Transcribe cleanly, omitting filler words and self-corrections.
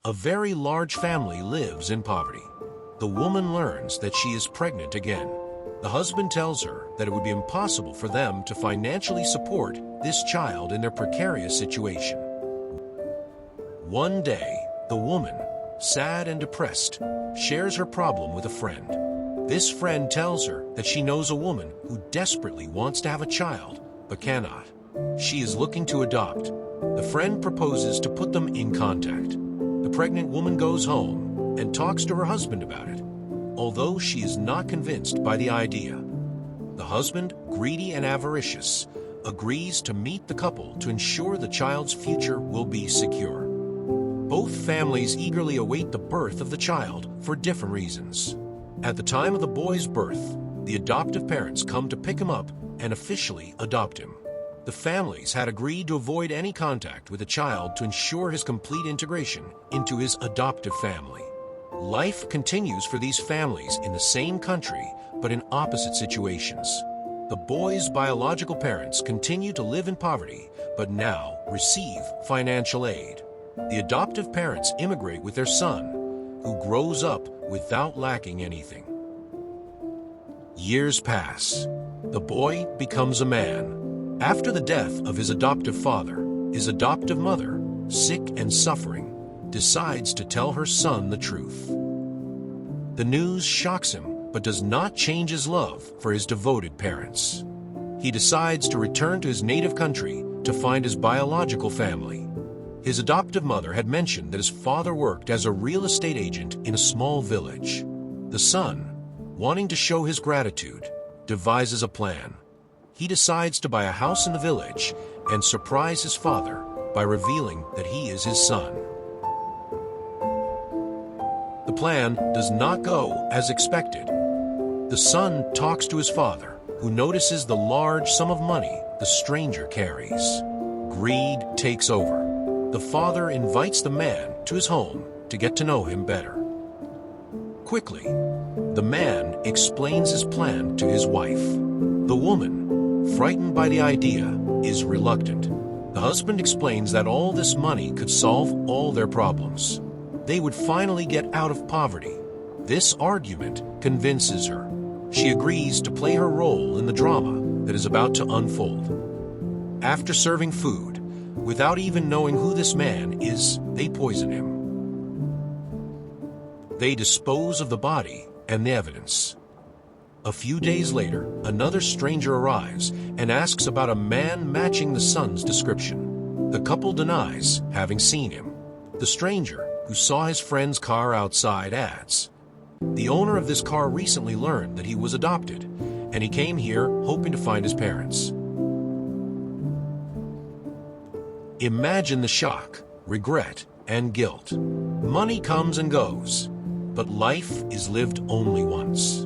A very large family lives in poverty. The woman learns that she is pregnant again. The husband tells her that it would be impossible for them to financially support this child in their precarious situation. One day, the woman, sad and depressed, shares her problem with a friend. This friend tells her that she knows a woman who desperately wants to have a child, but cannot. She is looking to adopt. The friend proposes to put them in contact. The pregnant woman goes home and talks to her husband about it, although she is not convinced by the idea. The husband, greedy and avaricious, agrees to meet the couple to ensure the child's future will be secure. Both families eagerly await the birth of the child for different reasons. At the time of the boy's birth, the adoptive parents come to pick him up and officially adopt him. The families had agreed to avoid any contact with the child to ensure his complete integration into his adoptive family. Life continues for these families in the same country, but in opposite situations. The boy's biological parents continue to live in poverty, but now receive financial aid. The adoptive parents immigrate with their son, who grows up without lacking anything. Years pass. The boy becomes a man. After the death of his adoptive father, his adoptive mother, sick and suffering, decides to tell her son the truth. The news shocks him, but does not change his love for his devoted parents. He decides to return to his native country to find his biological family. His adoptive mother had mentioned that his father worked as a real estate agent in a small village. The son, wanting to show his gratitude, devises a plan. He decides to buy a house in the village and surprise his father by revealing that he is his son. The plan does not go as expected. The son talks to his father, who notices the large sum of money the stranger carries. Greed takes over. The father invites the man to his home to get to know him better. Quickly, the man explains his plan to his wife. The woman, frightened by the idea, is reluctant. The husband explains that all this money could solve all their problems. They would finally get out of poverty. This argument convinces her. She agrees to play her role in the drama that is about to unfold. After serving food, without even knowing who this man is, they poison him. They dispose of the body and the evidence. A few days later, another stranger arrives and asks about a man matching the son's description. The couple denies having seen him. The stranger, who saw his friend's car outside, adds, "The owner of this car recently learned that he was adopted, and he came here hoping to find his parents." Imagine the shock, regret, and guilt. Money comes and goes, but life is lived only once.